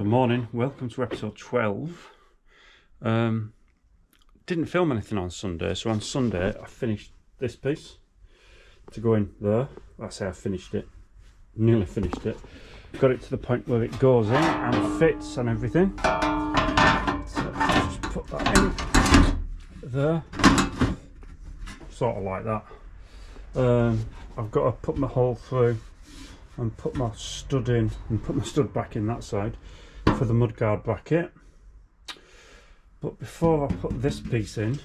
Good morning, welcome to episode 12. Didn't film anything on Sunday, so on Sunday I finished this piece to go in there. I say I finished it, nearly finished it. Got it to the point where it goes in and fits and everything. So just put that in there, sort of like that. I've got to put my hole through and put my stud in and put my stud back in that side for the mudguard bracket. But before I put this piece in, I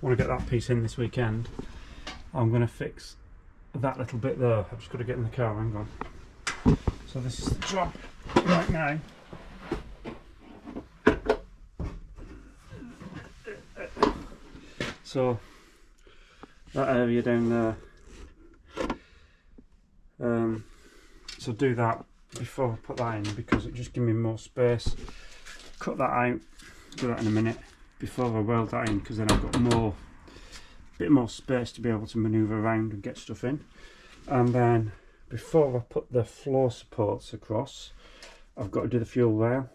want to get that piece in this weekend. I'm going to fix that little bit there. I've just got to get in the car, hang on. So this is the job right now. So that area down there, so do that before I put that in, because it just gives me more space. Cut that out, do that in a minute before I weld that in, because then I've got a bit more space to be able to manoeuvre around and get stuff in. And then before I put the floor supports across, I've got to do the fuel rail.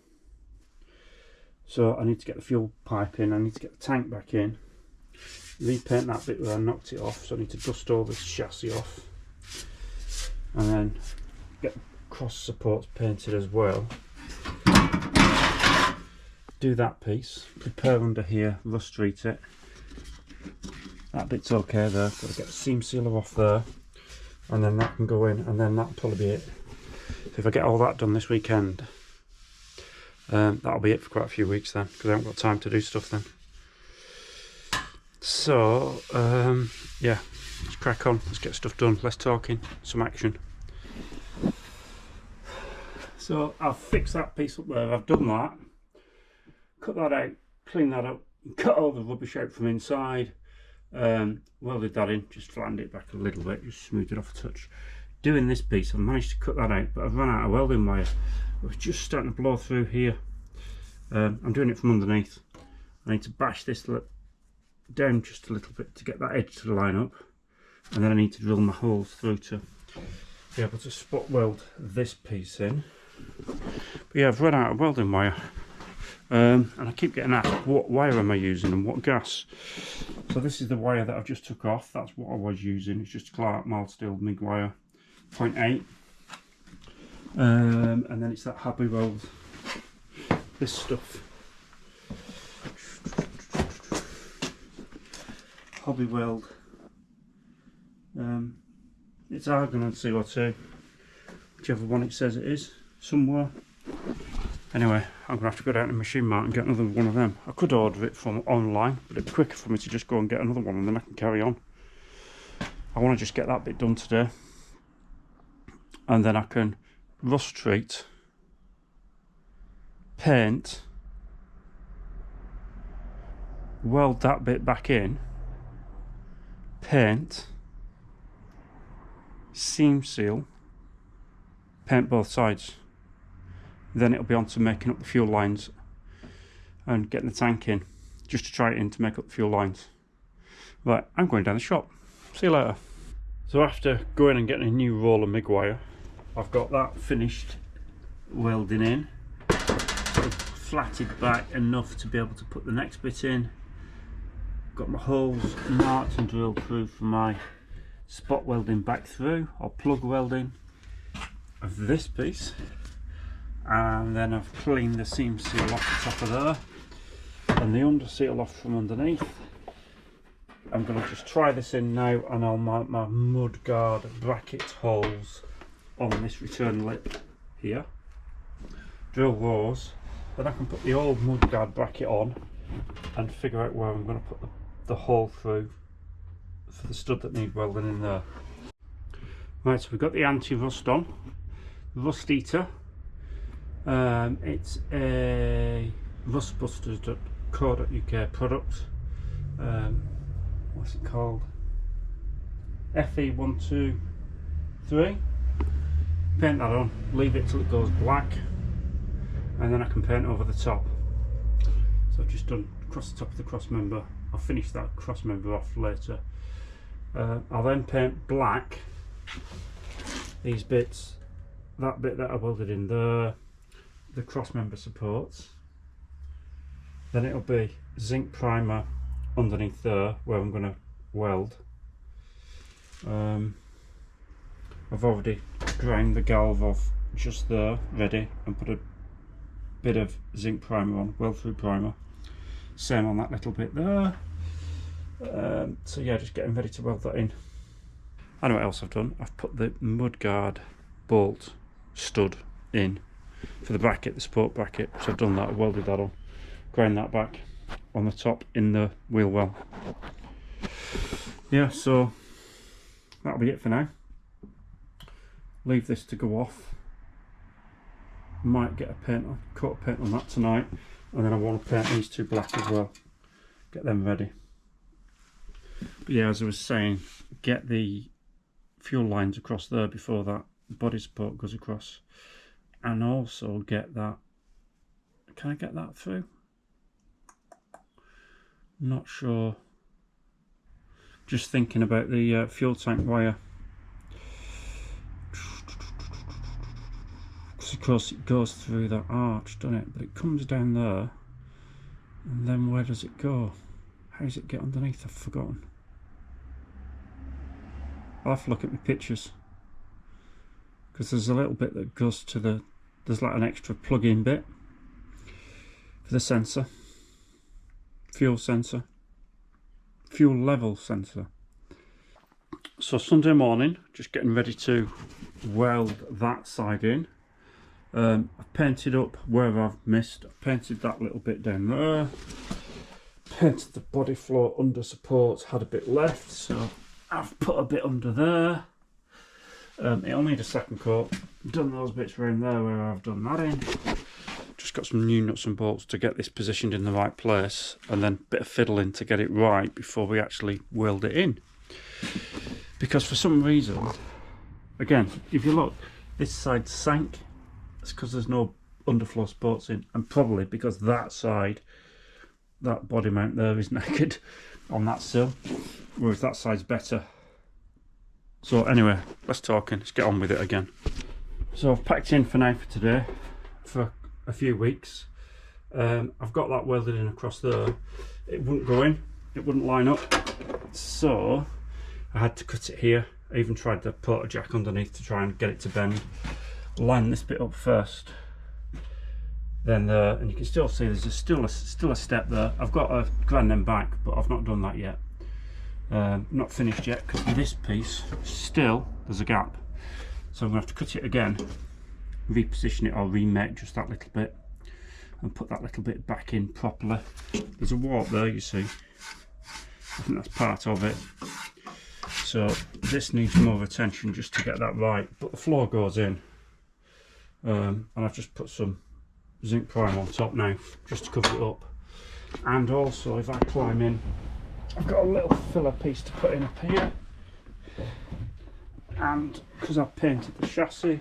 So I need to get the fuel pipe in, I need to get the tank back in, repaint that bit where I knocked it off, so I need to dust all this chassis off, and then get the cross supports painted as well. Do that piece, prepare under here, rust treat it. That bit's okay there, got to get the seam sealer off there, and then that can go in, and then that'll probably be it. So if I get all that done this weekend, that'll be it for quite a few weeks then, because I haven't got time to do stuff then. So yeah, let's crack on, let's get stuff done, less talking, some action. So I've fixed that piece up there, I've done that, cut that out, clean that up, cut all the rubbish out from inside, welded that in, just flattened it back a little bit, just smoothed it off a touch. Doing this piece, I've managed to cut that out, but I've run out of welding wire. It was just starting to blow through here. I'm doing it from underneath. I need to bash this down just a little bit to get that edge to line up, and then I need to drill my holes through to be able to spot weld this piece in. But yeah, I've run out of welding wire, and I keep getting asked what wire am I using and what gas. So this is the wire that I've just took off, that's what I was using. It's just Clark mild steel MIG wire 0.8, and then it's that Hobby Weld, this stuff, Hobby Weld, it's argon and CO2, whichever one it says it is, somewhere. Anyway, I'm going to have to go down to Machine Mart and get another one of them. I could order it from online, but it's quicker for me to just go and get another one, and then I can carry on. I want to just get that bit done today, and then I can rust treat, paint, weld that bit back in, paint, seam seal, paint both sides. Then it'll be on to making up the fuel lines and getting the tank in, just to try it in to make up the fuel lines. Right, I'm going down the shop. See you later. So after going and getting a new roll of MIG wire, I've got that finished welding in, sort of flatted back enough to be able to put the next bit in. Got my holes marked and drilled through for my spot welding back through, or plug welding of this piece. And then I've cleaned the seam seal off the top of there, and the under seal off from underneath. I'm going to just try this in now, and I'll mark my mudguard bracket holes on this return lip here, drill those, then I can put the old mudguard bracket on and figure out where I'm going to put the hole through for the stud that need welding in there. Right, so we've got the anti-rust on, rust eater. It's a rustbusters.co.uk product. What's it called? FE123. Paint that on, leave it till it goes black, and then I can paint over the top. So I've just done across the top of the cross member. I'll finish that cross member off later. I'll then paint black these bits, that bit that I welded in there, the cross member supports. Then it'll be zinc primer underneath there where I'm going to weld. I've already ground the galv off just there, ready, and put a bit of zinc primer on, weld through primer. Same on that little bit there. So yeah, just getting ready to weld that in. I know what else I've done. I've put the mudguard bolt stud in for the bracket, the support bracket. So I've done that, I've welded that on, ground that back on the top in the wheel well. Yeah, so that'll be it for now. Leave this to go off. Might get a paint on, coat of paint on that tonight, and then I want to paint these two black as well. Get them ready. But yeah, as I was saying, get the fuel lines across there before that body support goes across, and also get that. Can I get that through? Not sure. Just thinking about the fuel tank wire. Because of course it goes through that arch, doesn't it? But it comes down there, and then where does it go? How does it get underneath? I've forgotten. I'll have to look at my pictures, because there's a little bit that goes to the, there's like an extra plug-in bit for the sensor, fuel sensor, fuel level sensor. So Sunday morning, just getting ready to weld that side in. I've painted up where I've missed. I've painted that little bit down there, painted the body floor under supports, had a bit left, so I've put a bit under there. It'll need a second coat. Done those bits around there where I've done that in. Just got some new nuts and bolts to get this positioned in the right place, and then a bit of fiddling to get it right before we actually weld it in. Because for some reason, again, if you look, this side sank. It's because there's no underfloor supports in, and probably because that side, that body mount there is naked on that sill, whereas that side's better. So anyway, let's get on with it again. So I've packed in for now for today, for a few weeks. I've got that welded in across there. It wouldn't go in, it wouldn't line up, so I had to cut it here. I even tried to put a jack underneath to try and get it to bend. Line this bit up first, then there, and you can still see there's still a step there. I've got a grand end back, but I've not done that yet. Not finished yet, because this piece still there's a gap, so I'm going to have to cut it again, reposition it or remake just that little bit, and put that little bit back in properly. There's a warp there, you see. I think that's part of it. So this needs more attention just to get that right, but the floor goes in. And I've just put some zinc primer on top now, just to cover it up. And also, if I climb in, I've got a little filler piece to put in up here. And because I've painted the chassis,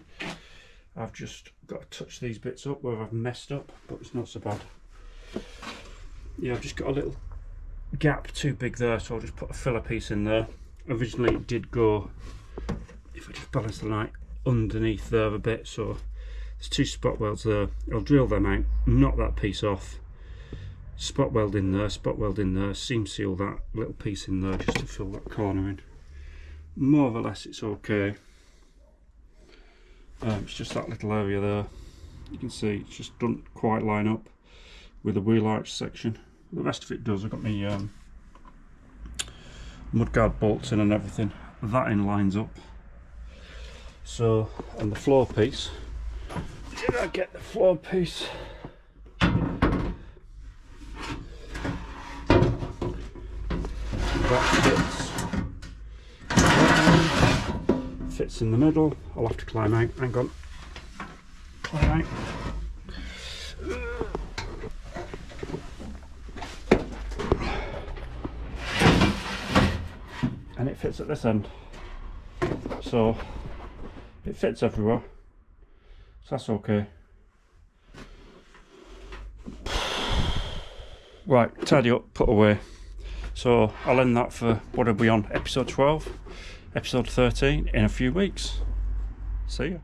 I've just got to touch these bits up where I've messed up, but it's not so bad. Yeah, I've just got a little gap too big there, so I'll just put a filler piece in there. Originally it did go, if I just balance the light, underneath there a bit, so there's two spot welds there. I'll drill them out, knock that piece off, spot weld in there, seam seal that little piece in there just to fill that corner in. More or less it's okay. It's just that little area there. You can see it's just doesn't quite line up with the wheel arch section. The rest of it does. I've got my mudguard bolts in and everything. That in lines up. So, and the floor piece, did I get the floor piece? That fits in the middle. I'll have to climb out. Hang on. Climb out. And it fits at this end. So it fits everywhere, so that's okay. Right, tidy up, put away. So I'll end that for, what are we on, episode 12, episode 13 in a few weeks. See ya.